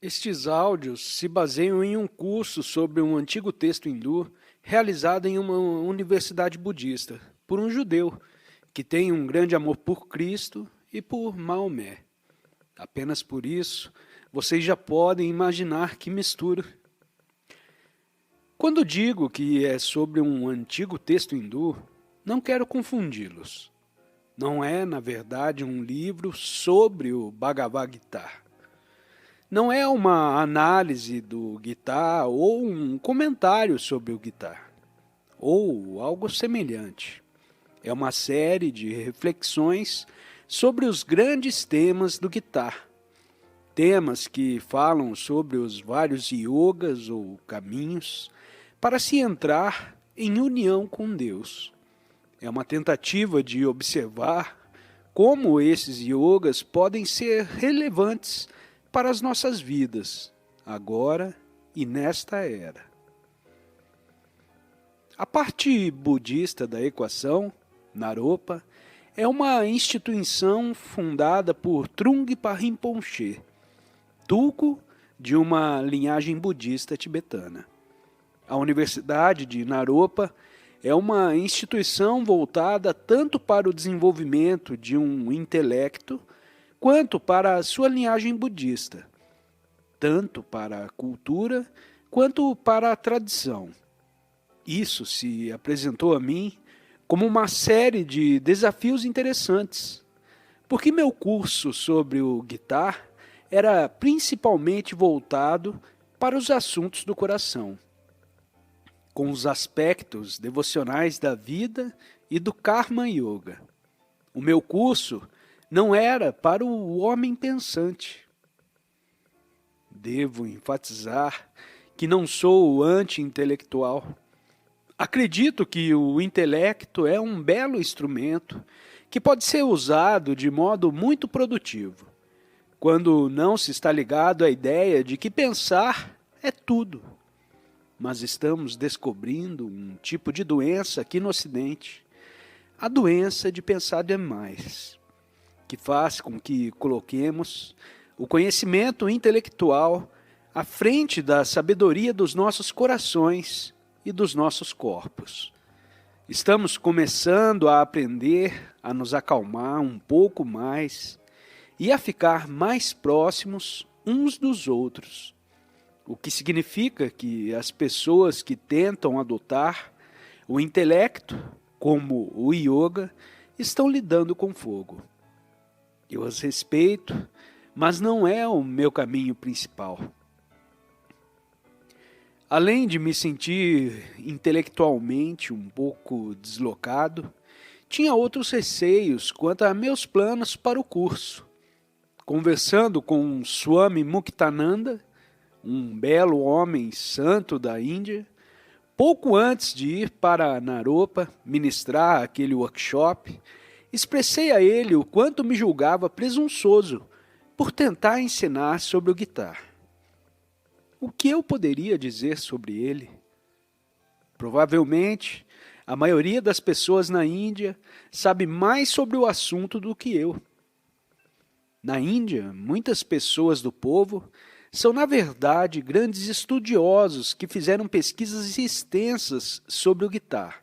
Estes áudios se baseiam em um curso sobre um antigo texto hindu realizado em uma universidade budista por um judeu que tem um grande amor por Cristo e por Maomé. Apenas por isso, vocês já podem imaginar que mistura. Quando digo que é sobre um antigo texto hindu, não quero confundi-los. Não é, na verdade, um livro sobre o Bhagavad Gita. Não é uma análise do Gita ou um comentário sobre o Gita, ou algo semelhante. É uma série de reflexões sobre os grandes temas do Gita. Temas que falam sobre os vários yogas ou caminhos para se entrar em união com Deus. É uma tentativa de observar como esses yogas podem ser relevantes para as nossas vidas, agora e nesta era. A parte budista da equação, Naropa, é uma instituição fundada por Trungpa Rinpoche, tulku de uma linhagem budista tibetana. A Universidade de Naropa é uma instituição voltada tanto para o desenvolvimento de um intelecto quanto para a sua linhagem budista, tanto para a cultura quanto para a tradição. Isso se apresentou a mim como uma série de desafios interessantes, porque meu curso sobre o Gita era principalmente voltado para os assuntos do coração, com os aspectos devocionais da vida e do Karma Yoga. O meu curso não era para o homem pensante. Devo enfatizar que não sou anti-intelectual. Acredito que o intelecto é um belo instrumento que pode ser usado de modo muito produtivo, quando não se está ligado à ideia de que pensar é tudo. Mas estamos descobrindo um tipo de doença aqui no Ocidente, a doença de pensar demais, que faz com que coloquemos o conhecimento intelectual à frente da sabedoria dos nossos corações e dos nossos corpos. Estamos começando a aprender a nos acalmar um pouco mais e a ficar mais próximos uns dos outros, o que significa que as pessoas que tentam adotar o intelecto, como o yoga, estão lidando com fogo. Eu as respeito, mas não é o meu caminho principal. Além de me sentir intelectualmente um pouco deslocado, tinha outros receios quanto a meus planos para o curso. Conversando com Swami Muktananda, um belo homem santo da Índia, pouco antes de ir para Naropa ministrar aquele workshop, expressei a ele o quanto me julgava presunçoso por tentar ensinar sobre o Gita. O que eu poderia dizer sobre ele? Provavelmente, a maioria das pessoas na Índia sabe mais sobre o assunto do que eu. Na Índia, muitas pessoas do povo são, na verdade, grandes estudiosos que fizeram pesquisas extensas sobre o Gita.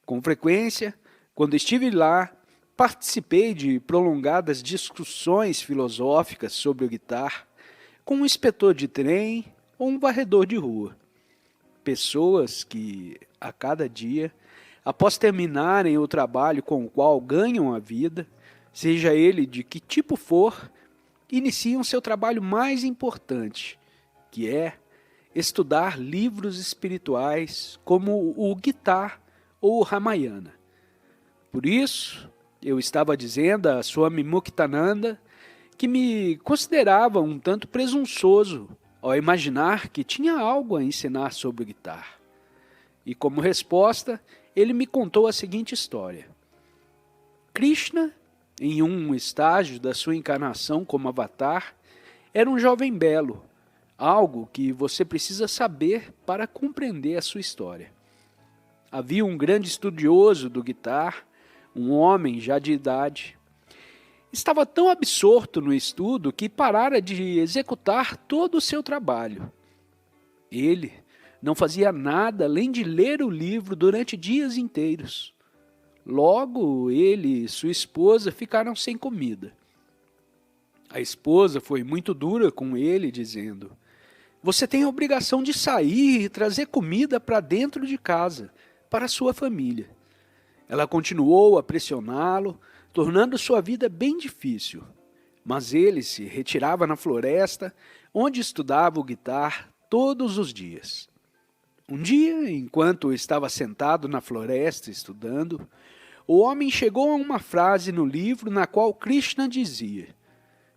Com frequência, quando estive lá, participei de prolongadas discussões filosóficas sobre o Gita com um inspetor de trem ou um varredor de rua. Pessoas que, a cada dia, após terminarem o trabalho com o qual ganham a vida, seja ele de que tipo for, iniciam seu trabalho mais importante, que é estudar livros espirituais como o Gita ou o Ramayana. Por isso, eu estava dizendo a Swami Muktananda que me considerava um tanto presunçoso ao imaginar que tinha algo a ensinar sobre o Gita. E como resposta, ele me contou a seguinte história. Krishna, em um estágio da sua encarnação como avatar, era um jovem belo, algo que você precisa saber para compreender a sua história. Havia um grande estudioso do Gita, um homem já de idade, Estava tão absorto no estudo que parara de executar todo o seu trabalho. Ele não fazia nada além de ler o livro durante dias inteiros. Logo, ele e sua esposa ficaram sem comida. A esposa foi muito dura com ele, dizendo: "Você tem a obrigação de sair e trazer comida para dentro de casa, para a sua família." Ela continuou a pressioná-lo, tornando sua vida bem difícil. Mas ele se retirava na floresta, onde estudava o guitar todos os dias. Um dia, enquanto estava sentado na floresta estudando, o homem chegou a uma frase no livro na qual Krishna dizia: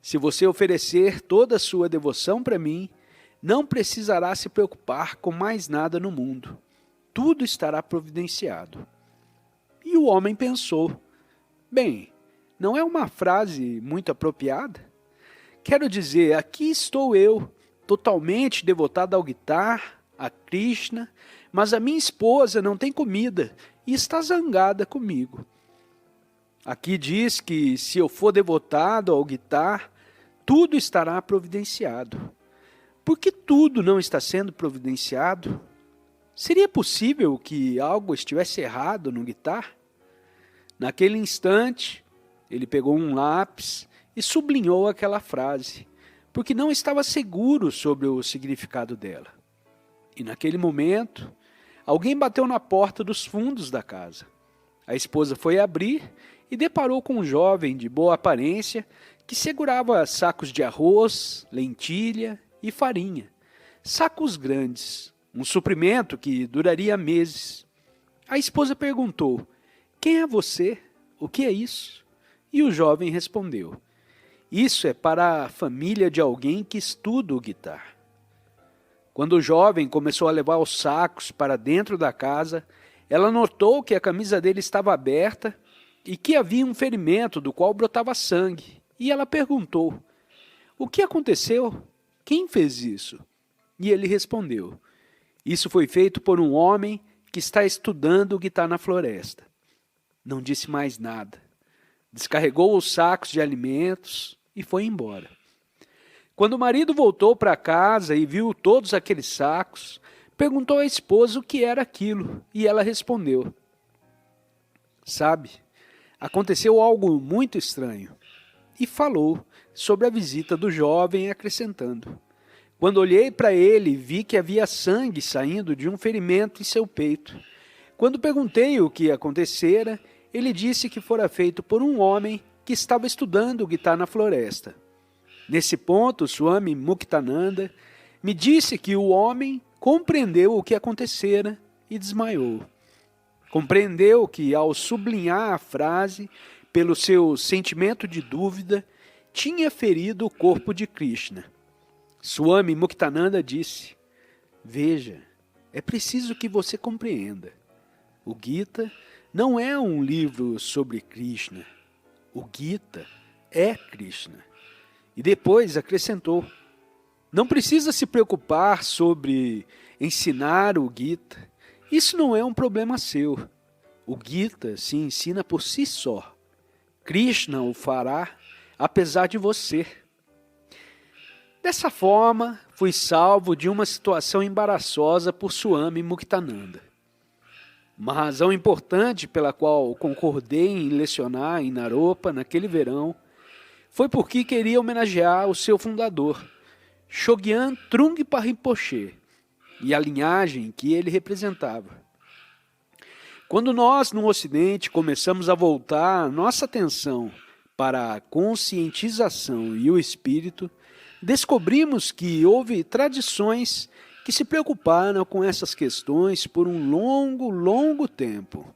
"Se você oferecer toda a sua devoção para mim, não precisará se preocupar com mais nada no mundo. Tudo estará providenciado." E o homem pensou: "Bem, não é uma frase muito apropriada? Quero dizer, aqui estou eu, totalmente devotado ao guitar, a Krishna, mas a minha esposa não tem comida e está zangada comigo. Aqui diz que se eu for devotado ao guitar, tudo estará providenciado. Por que tudo não está sendo providenciado? Seria possível que algo estivesse errado no guitar?" Naquele instante, ele pegou um lápis e sublinhou aquela frase, porque não estava seguro sobre o significado dela. E naquele momento, alguém bateu na porta dos fundos da casa. A esposa foi abrir e deparou com um jovem de boa aparência que segurava sacos de arroz, lentilha e farinha. Sacos grandes, um suprimento que duraria meses. A esposa perguntou: "Quem é você? O que é isso?" E o jovem respondeu: "Isso é para a família de alguém que estuda o guitar." Quando o jovem começou a levar os sacos para dentro da casa, ela notou que a camisa dele estava aberta e que havia um ferimento do qual brotava sangue. E ela perguntou: "O que aconteceu? Quem fez isso?" E ele respondeu: "Isso foi feito por um homem que está estudando o guitar na floresta." Não disse mais nada. Descarregou os sacos de alimentos e foi embora. Quando o marido voltou para casa e viu todos aqueles sacos, perguntou à esposa o que era aquilo, e ela respondeu: "Sabe, aconteceu algo muito estranho." E falou sobre a visita do jovem, acrescentando: "Quando olhei para ele, vi que havia sangue saindo de um ferimento em seu peito. Quando perguntei o que acontecera, ele disse que fora feito por um homem que estava estudando o guitar na floresta." Nesse ponto, Swami Muktananda me disse que o homem compreendeu o que acontecera e desmaiou. Compreendeu que, ao sublinhar a frase, pelo seu sentimento de dúvida, tinha ferido o corpo de Krishna. Swami Muktananda disse: "Veja, é preciso que você compreenda. O Gita não é um livro sobre Krishna. O Gita é Krishna." E depois acrescentou: "Não precisa se preocupar sobre ensinar o Gita. Isso não é um problema seu. O Gita se ensina por si só. Krishna o fará apesar de você." Dessa forma, fui salvo de uma situação embaraçosa por Swami Muktananda. Uma razão importante pela qual concordei em lecionar em Naropa naquele verão foi porque queria homenagear o seu fundador, Shogyan Trungpa Rinpoche, e a linhagem que ele representava. Quando nós, no Ocidente, começamos a voltar nossa atenção para a conscientização e o espírito, descobrimos que houve tradições que se preocuparam com essas questões por um longo tempo.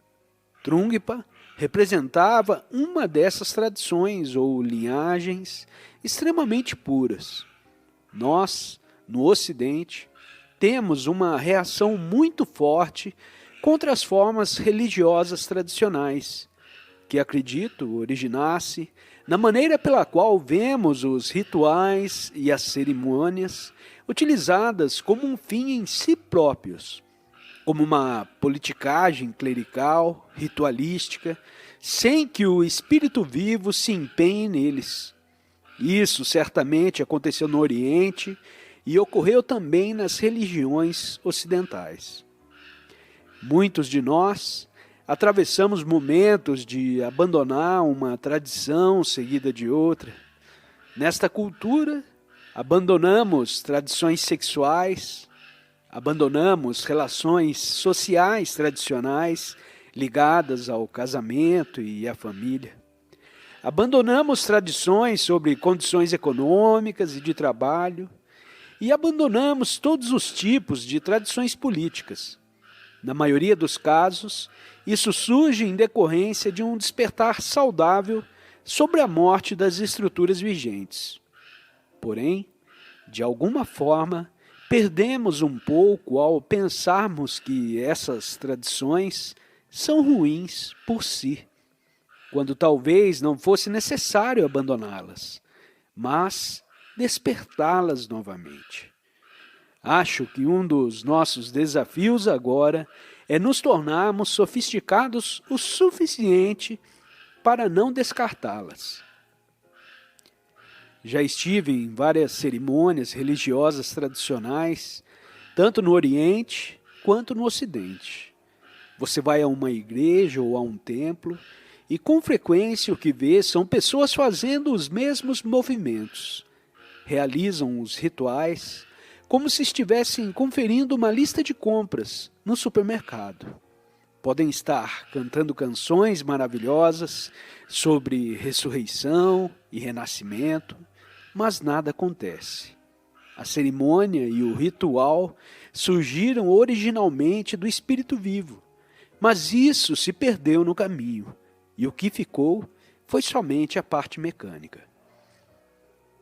Trungpa representava uma dessas tradições ou linhagens extremamente puras. Nós, no Ocidente, temos uma reação muito forte contra as formas religiosas tradicionais, que acredito originasse na maneira pela qual vemos os rituais e as cerimônias utilizadas como um fim em si próprios, como uma politicagem clerical, ritualística, sem que o Espírito vivo se empenhe neles. Isso certamente aconteceu no Oriente e ocorreu também nas religiões ocidentais. Muitos de nós atravessamos momentos de abandonar uma tradição seguida de outra. Nesta cultura, abandonamos tradições sexuais, abandonamos relações sociais tradicionais ligadas ao casamento e à família. Abandonamos tradições sobre condições econômicas e de trabalho e abandonamos todos os tipos de tradições políticas. Na maioria dos casos, isso surge em decorrência de um despertar saudável sobre a morte das estruturas vigentes. Porém, de alguma forma, perdemos um pouco ao pensarmos que essas tradições são ruins por si, quando talvez não fosse necessário abandoná-las, mas despertá-las novamente. Acho que um dos nossos desafios agora é nos tornarmos sofisticados o suficiente para não descartá-las. Já estive em várias cerimônias religiosas tradicionais, tanto no Oriente quanto no Ocidente. Você vai a uma igreja ou a um templo e com frequência o que vê são pessoas fazendo os mesmos movimentos. Realizam os rituais como se estivessem conferindo uma lista de compras no supermercado. Podem estar cantando canções maravilhosas sobre ressurreição e renascimento, mas nada acontece. A cerimônia e o ritual surgiram originalmente do Espírito vivo, mas isso se perdeu no caminho, e o que ficou foi somente a parte mecânica.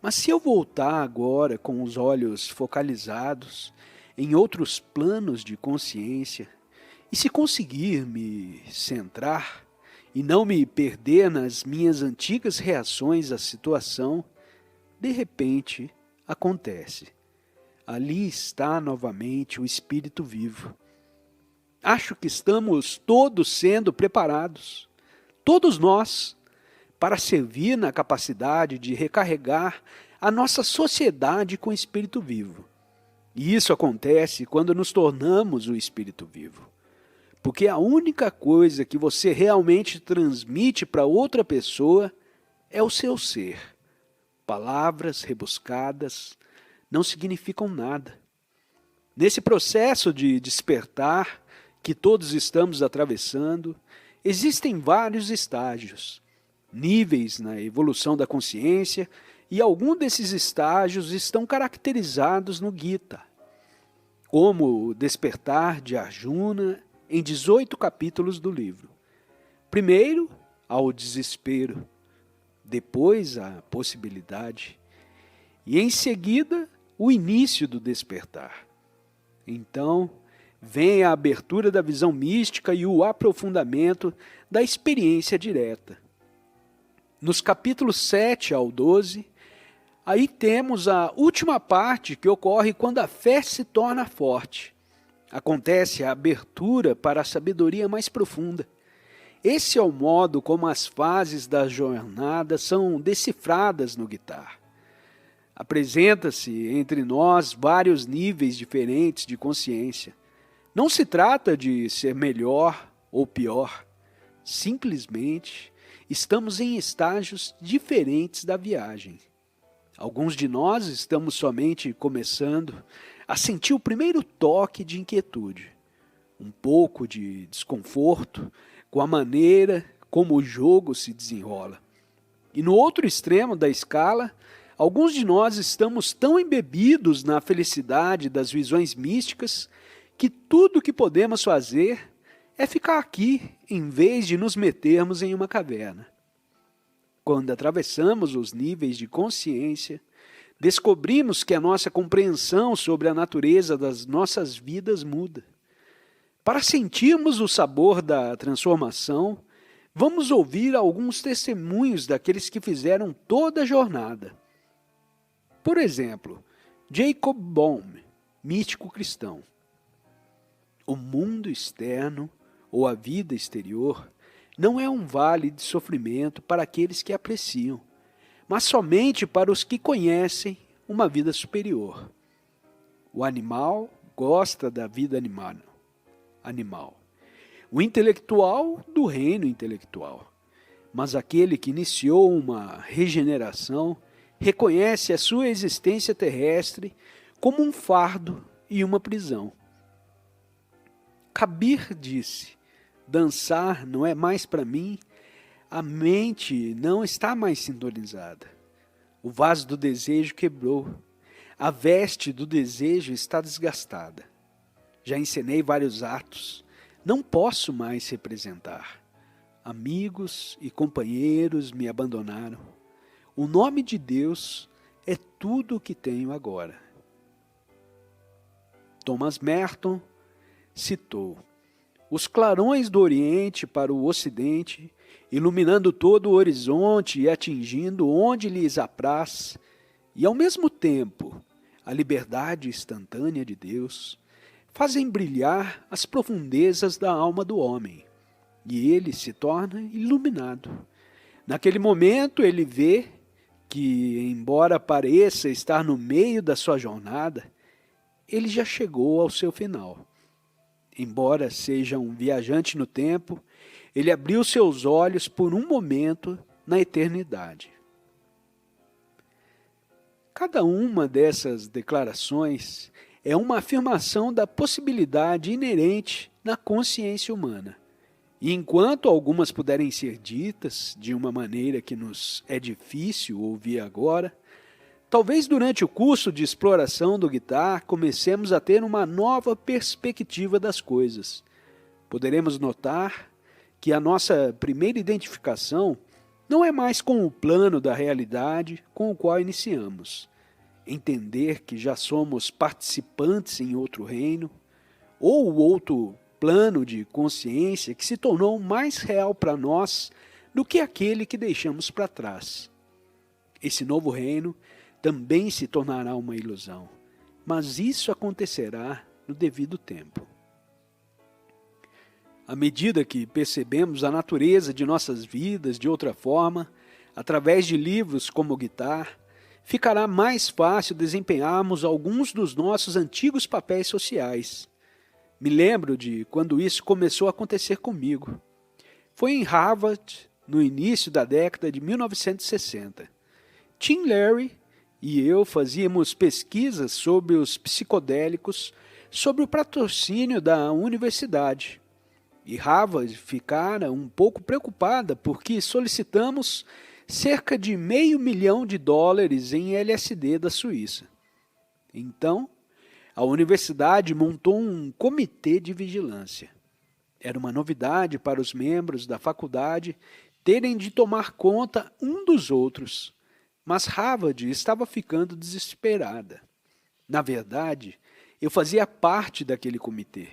Mas se eu voltar agora com os olhos focalizados em outros planos de consciência, e se conseguir me centrar e não me perder nas minhas antigas reações à situação, de repente acontece. Ali está novamente o Espírito vivo. Acho que estamos todos sendo preparados, todos nós, para servir na capacidade de recarregar a nossa sociedade com o Espírito vivo. E isso acontece quando nos tornamos o Espírito vivo. Porque a única coisa que você realmente transmite para outra pessoa é o seu ser. Palavras rebuscadas não significam nada. Nesse processo de despertar que todos estamos atravessando, existem vários estágios, níveis na evolução da consciência, e alguns desses estágios estão caracterizados no Gita, como o despertar de Arjuna em 18 capítulos do livro. Primeiro, ao desespero, depois a possibilidade, e em seguida o início do despertar. Então, vem a abertura da visão mística e o aprofundamento da experiência direta. Nos capítulos 7 ao 12, aí temos a última parte que ocorre quando a fé se torna forte. Acontece a abertura para a sabedoria mais profunda. Esse é o modo como as fases da jornada são decifradas no Gita. Apresenta-se entre nós vários níveis diferentes de consciência. Não se trata de ser melhor ou pior. Simplesmente estamos em estágios diferentes da viagem. Alguns de nós estamos somente começando a sentir o primeiro toque de inquietude, um pouco de desconforto com a maneira como o jogo se desenrola. E no outro extremo da escala, alguns de nós estamos tão embebidos na felicidade das visões místicas que tudo o que podemos fazer é ficar aqui em vez de nos metermos em uma caverna. Quando atravessamos os níveis de consciência, descobrimos que a nossa compreensão sobre a natureza das nossas vidas muda. Para sentirmos o sabor da transformação, vamos ouvir alguns testemunhos daqueles que fizeram toda a jornada. Por exemplo, Jacob Bohm, místico cristão. O mundo externo, ou a vida exterior, não é um vale de sofrimento para aqueles que apreciam, mas somente para os que conhecem uma vida superior. O animal gosta da vida animal. O intelectual do reino intelectual. Mas aquele que iniciou uma regeneração reconhece a sua existência terrestre como um fardo e uma prisão. Kabir disse: dançar não é mais para mim, a mente não está mais sintonizada. O vaso do desejo quebrou, a veste do desejo está desgastada. Já encenei vários atos, não posso mais representar. Amigos e companheiros me abandonaram. O nome de Deus é tudo o que tenho agora. Thomas Merton citou: os clarões do Oriente para o Ocidente, iluminando todo o horizonte e atingindo onde lhes apraz, e ao mesmo tempo a liberdade instantânea de Deus, fazem brilhar as profundezas da alma do homem, e ele se torna iluminado. Naquele momento ele vê que, embora pareça estar no meio da sua jornada, ele já chegou ao seu final. Embora seja um viajante no tempo, ele abriu seus olhos por um momento na eternidade. Cada uma dessas declarações é uma afirmação da possibilidade inerente na consciência humana. E enquanto algumas puderem ser ditas de uma maneira que nos é difícil ouvir agora, talvez durante o curso de exploração do guitar comecemos a ter uma nova perspectiva das coisas. Poderemos notar que a nossa primeira identificação não é mais com o plano da realidade com o qual iniciamos. Entender que já somos participantes em outro reino, ou outro plano de consciência que se tornou mais real para nós do que aquele que deixamos para trás. Esse novo reino também se tornará uma ilusão, mas isso acontecerá no devido tempo. À medida que percebemos a natureza de nossas vidas de outra forma, através de livros como o Guitar, ficará mais fácil desempenharmos alguns dos nossos antigos papéis sociais. Me lembro de quando isso começou a acontecer comigo. Foi em Harvard, no início da década de 1960. Tim Larry e eu fazíamos pesquisas sobre os psicodélicos sob o patrocínio da universidade. E Harvard ficara um pouco preocupada porque solicitamos cerca de $500 mil em LSD da Suíça. Então, a universidade montou um comitê de vigilância. Era uma novidade para os membros da faculdade terem de tomar conta um dos outros, mas Harvard estava ficando desesperada. Na verdade, eu fazia parte daquele comitê,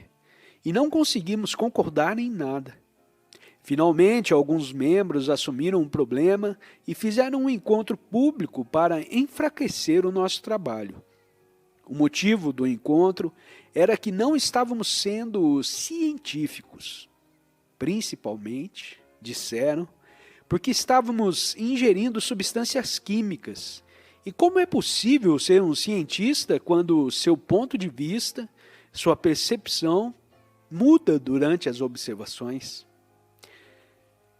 e não conseguimos concordar em nada. Finalmente, alguns membros assumiram um problema e fizeram um encontro público para enfraquecer o nosso trabalho. O motivo do encontro era que não estávamos sendo científicos. Principalmente, disseram, porque estávamos ingerindo substâncias químicas. E como é possível ser um cientista quando seu ponto de vista, sua percepção, muda durante as observações?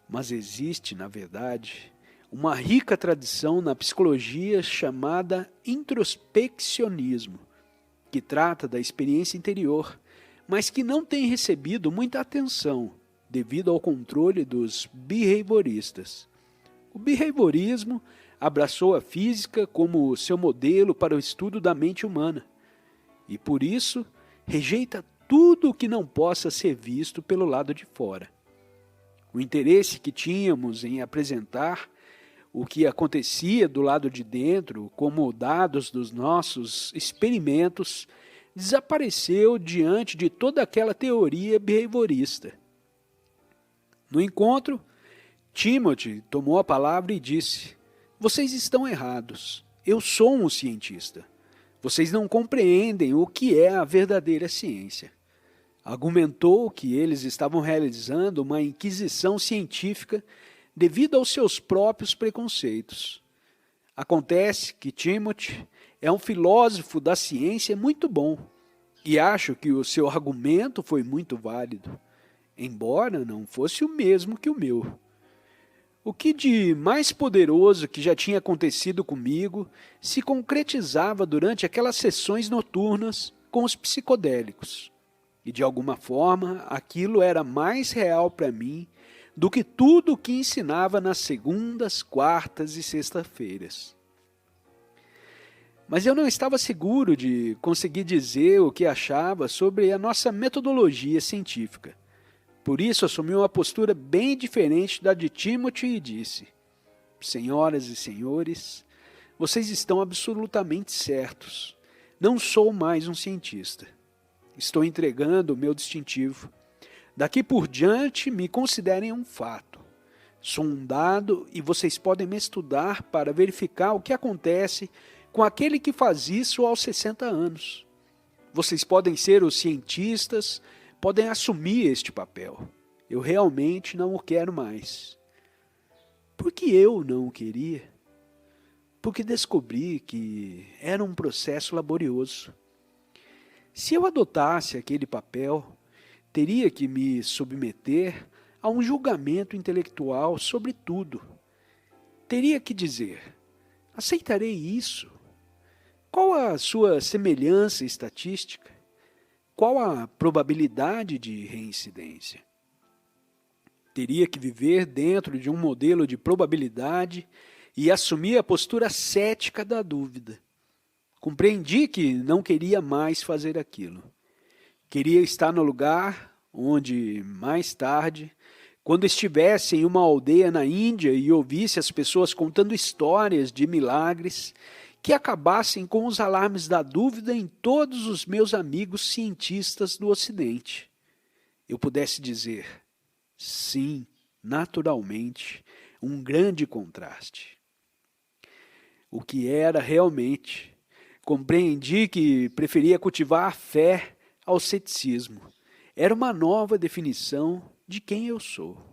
Mas existe, na verdade, uma rica tradição na psicologia chamada introspeccionismo, que trata da experiência interior, mas que não tem recebido muita atenção devido ao controle dos behavioristas. O behaviorismo abraçou a física como seu modelo para o estudo da mente humana e, por isso, rejeita tudo o que não possa ser visto pelo lado de fora. O interesse que tínhamos em apresentar o que acontecia do lado de dentro, como dados dos nossos experimentos, desapareceu diante de toda aquela teoria behaviorista. No encontro, Timothy tomou a palavra e disse: "Vocês estão errados. Eu sou um cientista. Vocês não compreendem o que é a verdadeira ciência. Argumentou que eles estavam realizando uma inquisição científica devido aos seus próprios preconceitos. Acontece que Timothy é um filósofo da ciência muito bom e acho que o seu argumento foi muito válido, embora não fosse o mesmo que o meu. O que de mais poderoso que já tinha acontecido comigo se concretizava durante aquelas sessões noturnas com os psicodélicos. E de alguma forma aquilo era mais real para mim do que tudo o que ensinava nas segundas, quartas e sextas-feiras. Mas eu não estava seguro de conseguir dizer o que achava sobre a nossa metodologia científica. Por isso assumi uma postura bem diferente da de Timothy e disse: senhoras e senhores, vocês estão absolutamente certos. Não sou mais um cientista. Estou entregando o meu distintivo. Daqui por diante, me considerem um fato. Sou um dado e vocês podem me estudar para verificar o que acontece com aquele que faz isso aos 60 anos. Vocês podem ser os cientistas, podem assumir este papel. Eu realmente não o quero mais. Por que eu não o queria? Porque descobri que era um processo laborioso. Se eu adotasse aquele papel, teria que me submeter a um julgamento intelectual sobre tudo. Teria que dizer: aceitarei isso? Qual a sua semelhança estatística? Qual a probabilidade de reincidência? Teria que viver dentro de um modelo de probabilidade e assumir a postura cética da dúvida. Compreendi que não queria mais fazer aquilo. Queria estar no lugar onde, mais tarde, quando estivesse em uma aldeia na Índia e ouvisse as pessoas contando histórias de milagres que acabassem com os alarmes da dúvida em todos os meus amigos cientistas do Ocidente, eu pudesse dizer: sim, naturalmente, um grande contraste. O que era realmente, compreendi que preferia cultivar a fé ao ceticismo. Era uma nova definição de quem eu sou.